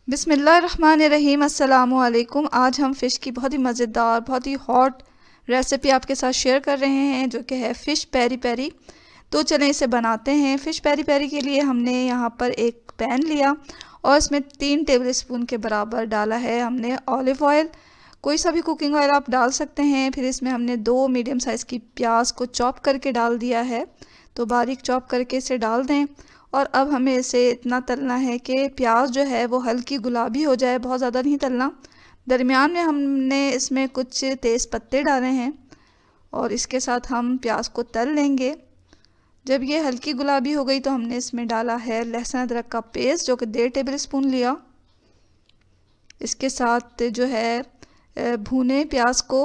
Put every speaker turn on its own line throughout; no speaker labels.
बिस्मिल्लाहिर्रहमानिर्रहीम। अस्सलामुअलैकुम। आज हम फ़िश की बहुत ही मज़ेदार, बहुत ही हॉट रेसिपी आपके साथ शेयर कर रहे हैं, जो कि है फ़िश पेरी पेरी। तो चलें इसे बनाते हैं। फ़िश पेरी पेरी के लिए हमने यहाँ पर एक पैन लिया और इसमें 3 टेबल स्पून के बराबर डाला है हमने ऑलिव ऑयल। कोई सा भी कुकिंग ऑयल आप डाल सकते हैं। फिर इसमें हमने 2 मीडियम साइज़ की प्याज को चॉप करके डाल दिया है, तो बारीक चॉप करके इसे डाल दें। और अब हमें इसे इतना तलना है कि प्याज जो है वो हल्की गुलाबी हो जाए, बहुत ज़्यादा नहीं तलना। दरमियान में हमने इसमें कुछ तेज़ पत्ते डाले हैं और इसके साथ हम प्याज को तल लेंगे। जब ये हल्की गुलाबी हो गई तो हमने इसमें डाला है लहसुन अदरक का पेस्ट, जो कि 1.5 टेबल स्पून लिया। इसके साथ जो है भुने प्याज को।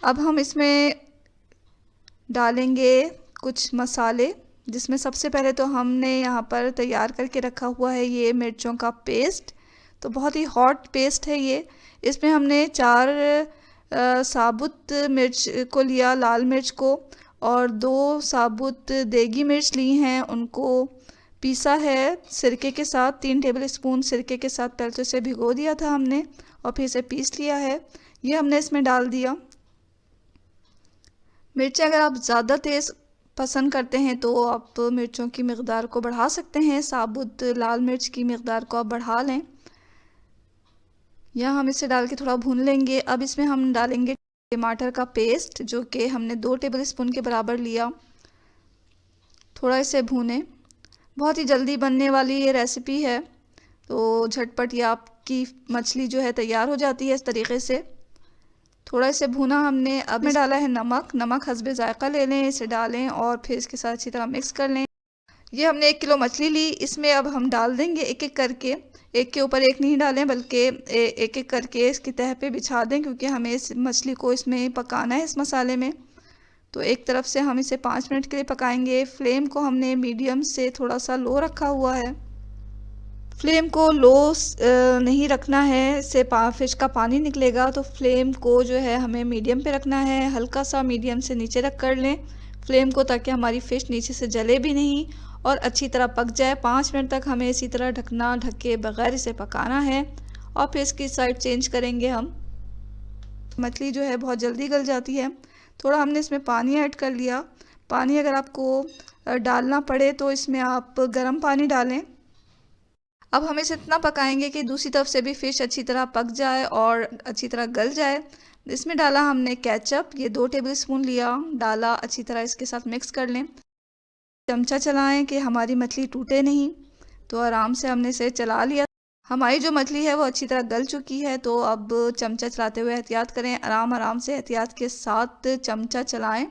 अब हम इसमें डालेंगे कुछ मसाले, जिसमें सबसे पहले तो हमने यहाँ पर तैयार करके रखा हुआ है ये मिर्चों का पेस्ट। तो बहुत ही हॉट पेस्ट है ये। इसमें हमने 4 साबुत मिर्च को लिया, लाल मिर्च को, और 2 साबुत देगी मिर्च ली हैं, उनको पीसा है सिरके के साथ। 3 टेबल स्पून सिरके के साथ पहले तो इसे भिगो दिया था हमने और फिर इसे पीस लिया है। ये हमने इसमें डाल दिया। मिर्ची अगर आप ज़्यादा तेज़ पसंद करते हैं तो आप मिर्चों की मकदार को बढ़ा सकते हैं, साबुत लाल मिर्च की मकदार को आप बढ़ा लें। यहाँ हम इसे डाल के थोड़ा भून लेंगे। अब इसमें हम डालेंगे टमाटर का पेस्ट, जो कि हमने 2 टेबल स्पून के बराबर लिया। थोड़ा इसे भूनें। बहुत ही जल्दी बनने वाली ये रेसिपी है, तो झटपट ये आपकी मछली जो है तैयार हो जाती है इस तरीके से। थोड़ा इसे भुना हमने। अब में डाला है नमक। नमक हस्बे ज़ायक़ा ले लें, इसे डालें और फिर इसके साथ अच्छी तरह मिक्स कर लें। ये हमने 1 किलो मछली ली। इसमें अब हम डाल देंगे एक एक करके, एक के ऊपर एक नहीं डालें बल्कि एक एक करके इसकी तह पे बिछा दें, क्योंकि हमें इस मछली को इसमें पकाना है, इस मसाले में। तो एक तरफ से हम इसे 5 मिनट के लिए पकाएंगे। फ्लेम को हमने मीडियम से थोड़ा सा लो रखा हुआ है। फ्लेम को लो नहीं रखना है, इससे फ़िश का पानी निकलेगा। तो फ्लेम को जो है हमें मीडियम पे रखना है। हल्का सा मीडियम से नीचे रख कर लें फ्लेम को, ताकि हमारी फ़िश नीचे से जले भी नहीं और अच्छी तरह पक जाए। 5 मिनट तक हमें इसी तरह ढके बगैर इसे पकाना है और फिर इसकी साइड चेंज करेंगे हम। मछली जो है बहुत जल्दी गल जाती है। थोड़ा हमने इसमें पानी ऐड कर लिया। पानी अगर आपको डालना पड़े तो इसमें आप गर्म पानी डालें। अब हम इसे इतना पकाएंगे कि दूसरी तरफ से भी फ़िश अच्छी तरह पक जाए और अच्छी तरह गल जाए। इसमें डाला हमने केचप, ये 2 टेबल स्पून लिया, डाला, अच्छी तरह इसके साथ मिक्स कर लें। चमचा चलाएं कि हमारी मछली टूटे नहीं। तो आराम से हमने इसे चला लिया। हमारी जो मछली है वो अच्छी तरह गल चुकी है। तो अब चमचा चलाते हुए एहतियात करें, आराम आराम से एहतियात के साथ चमचा चलाएं।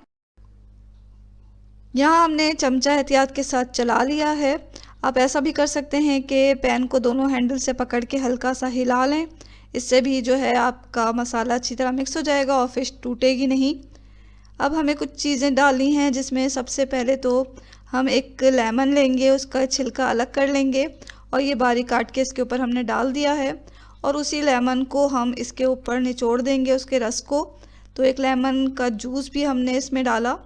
यहाँ हमने चमचा एहतियात के साथ चला लिया है। आप ऐसा भी कर सकते हैं कि पैन को दोनों हैंडल से पकड़ के हल्का सा हिला लें। इससे भी जो है आपका मसाला अच्छी तरह मिक्स हो जाएगा और फ़िश टूटेगी नहीं। अब हमें कुछ चीज़ें डालनी हैं, जिसमें सबसे पहले तो हम एक लेमन लेंगे, उसका छिलका अलग कर लेंगे और ये बारीक काट के इसके ऊपर हमने डाल दिया है। और उसी लेमन को हम इसके ऊपर निचोड़ देंगे, उसके रस को। तो एक लेमन का जूस भी हमने इसमें डाला।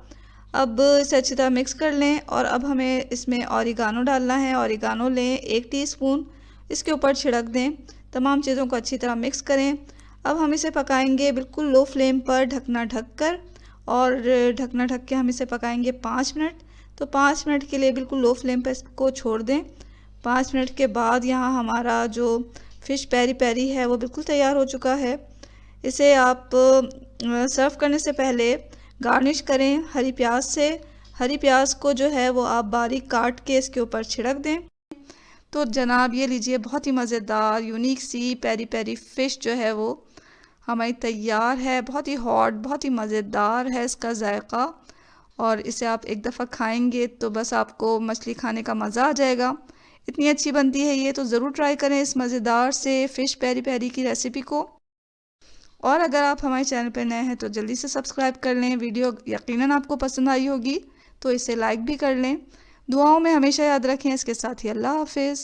अब इसे अच्छी तरह मिक्स कर लें और अब हमें इसमें ऑरिगानो डालना है। ऑरिगानो लें 1 टीस्पून, इसके ऊपर छिड़क दें। तमाम चीज़ों को अच्छी तरह मिक्स करें। अब हम इसे पकाएंगे बिल्कुल लो फ्लेम पर, ढकना ढक कर, और ढकना ढक के हम इसे पकाएंगे 5 मिनट। तो 5 मिनट के लिए बिल्कुल लो फ्लेम पर इसको छोड़ दें। 5 मिनट के बाद यहाँ हमारा जो फ़िश पेरी पेरी है वो बिल्कुल तैयार हो चुका है। इसे आप सर्व करने से पहले गार्निश करें हरी प्याज से। हरी प्याज को जो है वो आप बारीक काट के इसके ऊपर छिड़क दें। तो जनाब ये लीजिए, बहुत ही मज़ेदार यूनिक सी पेरी पेरी फ़िश जो है वो हमारी तैयार है। बहुत ही हॉट, बहुत ही मज़ेदार है इसका जायका, और इसे आप एक दफ़ा खाएंगे तो बस आपको मछली खाने का मज़ा आ जाएगा। इतनी अच्छी बनती है ये, तो ज़रूर ट्राई करें इस मज़ेदार से फ़िश पेरी पेरी की रेसिपी को। और अगर आप हमारे चैनल पर नए हैं तो जल्दी से सब्सक्राइब कर लें। वीडियो यकीनन आपको पसंद आई होगी, तो इसे लाइक भी कर लें। दुआओं में हमेशा याद रखें। इसके साथ ही अल्लाह हाफिज़।